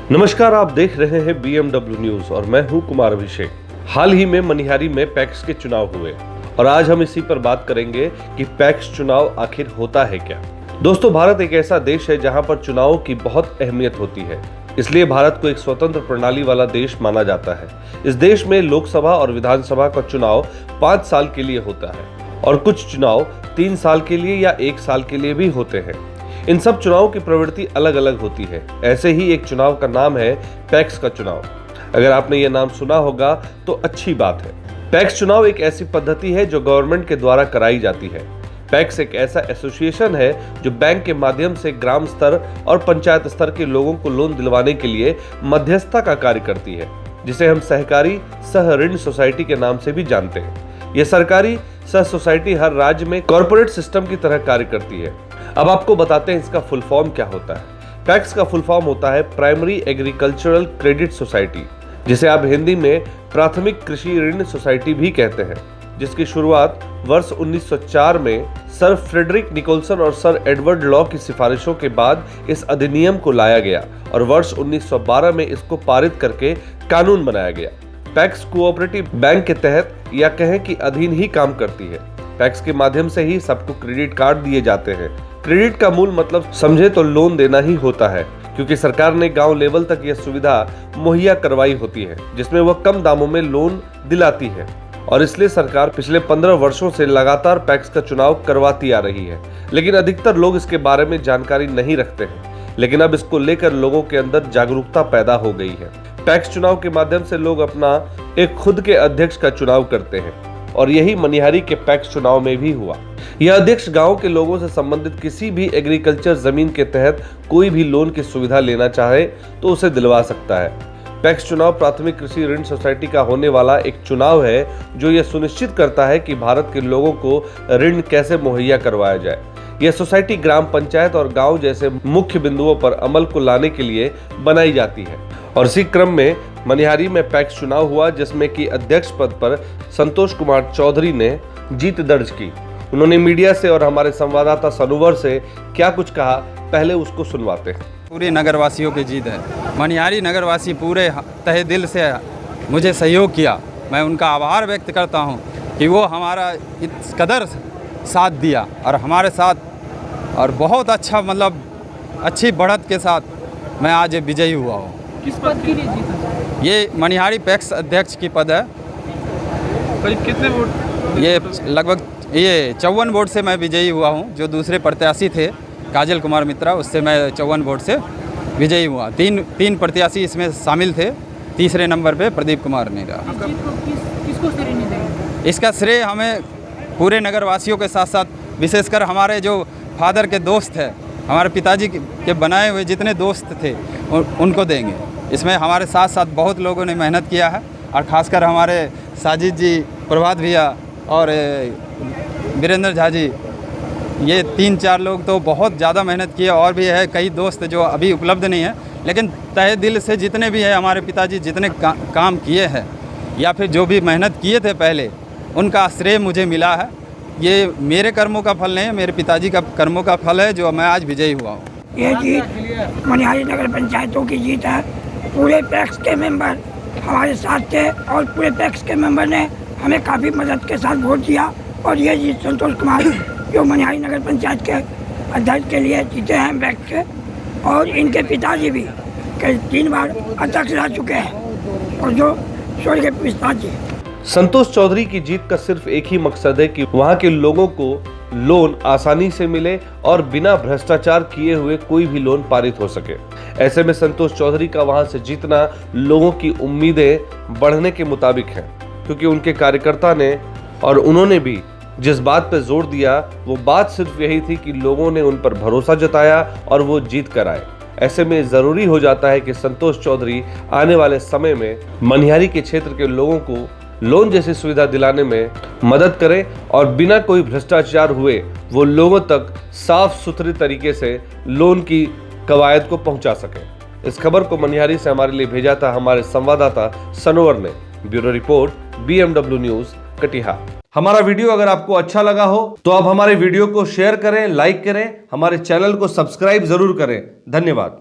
नमस्कार, आप देख रहे हैं BMW न्यूज और मैं हूं कुमार अभिषेक। हाल ही में मनिहारी में पैक्स के चुनाव हुए और आज हम इसी पर बात करेंगे कि पैक्स चुनाव आखिर होता है क्या। दोस्तों, भारत एक ऐसा देश है जहां पर चुनावों की बहुत अहमियत होती है, इसलिए भारत को एक स्वतंत्र प्रणाली वाला देश माना जाता है। इस देश में लोकसभा और विधानसभा का चुनाव 5 साल के लिए होता है और कुछ चुनाव 3 साल के लिए या 1 साल के लिए भी होते हैं। इन सब चुनावों की प्रवृत्ति अलग अलग होती है। ऐसे ही एक चुनाव का नाम है पैक्स का चुनाव। अगर आपने ये नाम सुना होगा तो अच्छी बात है। पैक्स चुनाव एक ऐसी पद्धति है जो गवर्नमेंट के द्वारा कराई जाती है। पैक्स एक ऐसा एसोसिएशन है जो बैंक के माध्यम से ग्राम स्तर और पंचायत स्तर के लोगों को लोन दिलवाने के लिए मध्यस्थता का कार्य करती है, जिसे हम सहकारी सह ऋण सोसाइटी के नाम से भी जानते हैं। यह सरकारी सह सोसाइटी हर राज्य में कॉर्पोरेट सिस्टम की तरह कार्य करती है। अब आपको बताते हैं इसका फुल फॉर्म क्या होता है। पैक्स का फुल फॉर्म होता है प्राइमरी एग्रीकल्चरल क्रेडिट सोसाइटी, जिसे आप हिंदी में प्राथमिक कृषि ऋण सोसाइटी भी कहते हैं, जिसकी शुरुआत वर्ष 1904 में सर फ्रेडरिक निकोलसन और सर एडवर्ड लॉ की सिफारिशों के बाद इस अधिनियम को लाया गया और वर्ष 1912 में इसको पारित करके कानून बनाया गया। पैक्स कोऑपरेटिव बैंक के तहत या कहें कि अधीन ही काम करती है। पैक्स के माध्यम से ही सबको क्रेडिट कार्ड दिए जाते हैं। क्रेडिट का मूल मतलब समझे तो लोन देना ही होता है, क्योंकि सरकार ने गांव लेवल तक यह सुविधा मुहैया करवाई होती है, जिसमें वह कम दामों में लोन दिलाती है और इसलिए सरकार पिछले 15 वर्षों से लगातार पैक्स का चुनाव करवाती आ रही है। लेकिन अधिकतर लोग इसके बारे में जानकारी नहीं रखते हैं, लेकिन अब इसको लेकर लोगों के अंदर जागरूकता पैदा हो गई है। पैक्स चुनाव के माध्यम से लोग अपना एक खुद के अध्यक्ष का चुनाव करते हैं और यही मनिहारी के पैक्स चुनाव में भी हुआ। यह अध्यक्ष गांव के लोगों से संबंधित किसी भी एग्रीकल्चर जमीन के तहत कोई भी लोन की सुविधा लेना चाहे तो उसे दिलवा सकता है। पैक्स चुनाव प्राथमिक कृषि ऋण सोसाइटी का होने वाला एक चुनाव है जो यह सुनिश्चित करता है कि भारत के लोगों को ऋण कैसे मुहैया करवाया जाए। यह सोसाइटी ग्राम पंचायत और गांव जैसे मुख्य बिंदुओं पर अमल को लाने के लिए बनाई जाती है और इसी क्रम में मनिहारी में पैक्स चुनाव हुआ, जिसमें कि अध्यक्ष पद पर संतोष कुमार चौधरी ने जीत दर्ज की। उन्होंने मीडिया से और हमारे संवाददाता सनोवर से क्या कुछ कहा, पहले उसको सुनवाते हैं। पूरे नगरवासियों की जीत है। मनिहारी नगरवासी पूरे तहे दिल से मुझे सहयोग किया। मैं उनका आभार व्यक्त करता हूं कि वो हमारा इस कदर साथ दिया और हमारे साथ और बहुत अच्छा मतलब अच्छी बढ़त के साथ मैं आज विजयी हुआ हूँ। किस पद के लिए जीता? ये मनिहारी पैक्स अध्यक्ष की पद है। करीब कितने वोट? ये लगभग 54 वोट से मैं विजयी हुआ हूँ। जो दूसरे प्रत्याशी थे काजल कुमार मित्रा, उससे मैं 54 वोट से विजयी हुआ। तीन प्रत्याशी इसमें शामिल थे। तीसरे नंबर पे प्रदीप कुमार ने रहा। किसको श्रेय नहीं देंगे? इसका श्रेय हमें पूरे नगरवासियों के साथ साथ विशेषकर हमारे जो फादर के दोस्त हैं, हमारे पिताजी के बनाए हुए जितने दोस्त थे उनको देंगे। इसमें हमारे साथ साथ बहुत लोगों ने मेहनत किया है और ख़ासकर हमारे साजिद जी, प्रभात भैया और वीरेंद्र झा जी, ये 3-4 लोग तो बहुत ज़्यादा मेहनत किए। और भी है कई दोस्त जो अभी उपलब्ध नहीं है, लेकिन तहे दिल से जितने भी है हमारे पिताजी जितने काम किए हैं या फिर जो भी मेहनत किए थे पहले, उनका श्रेय मुझे मिला है। ये मेरे कर्मों का फल नहीं है, मेरे पिताजी का कर्मों का फल है जो मैं आज विजयी हुआ हूँ। ये जीत मनिहारी नगर पंचायतों की जीत है। पूरे पैक्स के मेंबर हमारे साथ थे और पूरे पैक्स के मेंबर ने हमें काफ़ी मदद के साथ वोट दिया और ये जीत संतोष कुमार जो मनिहारी नगर पंचायत के अध्यक्ष के लिए जीते हैं पैक्स के, और इनके पिताजी भी कई 3 बार अध्यक्ष रह चुके हैं और जो स्वर्गीय पिताजी जी। संतोष चौधरी की जीत का सिर्फ एक ही मकसद है कि वहां के लोगों को लोन आसानी से मिले और बिना भ्रष्टाचार किए हुए कोई भी लोन पारित हो सके। ऐसे में संतोष चौधरी का वहां से जीतना लोगों की उम्मीदें बढ़ने के मुताबिक है, क्योंकि उनके कार्यकर्ता ने और उन्होंने भी जिस बात पर जोर दिया वो बात सिर्फ यही थी कि लोगों ने उन पर भरोसा जताया और वो जीत कर आए। ऐसे में जरूरी हो जाता है कि संतोष चौधरी आने वाले समय में मनिहारी के क्षेत्र के लोगों को लोन जैसी सुविधा दिलाने में मदद करें और बिना कोई भ्रष्टाचार हुए वो लोगों तक साफ सुथरे तरीके से लोन की कवायद को पहुंचा सके। इस खबर को मनिहारी से हमारे लिए भेजा था हमारे संवाददाता सनोवर ने। Bureau report, BMW news, Katihar. हमारा वीडियो अगर आपको अच्छा लगा हो तो आप हमारे वीडियो को शेयर करें, लाइक करें, हमारे चैनल को सब्सक्राइब जरूर करें। धन्यवाद।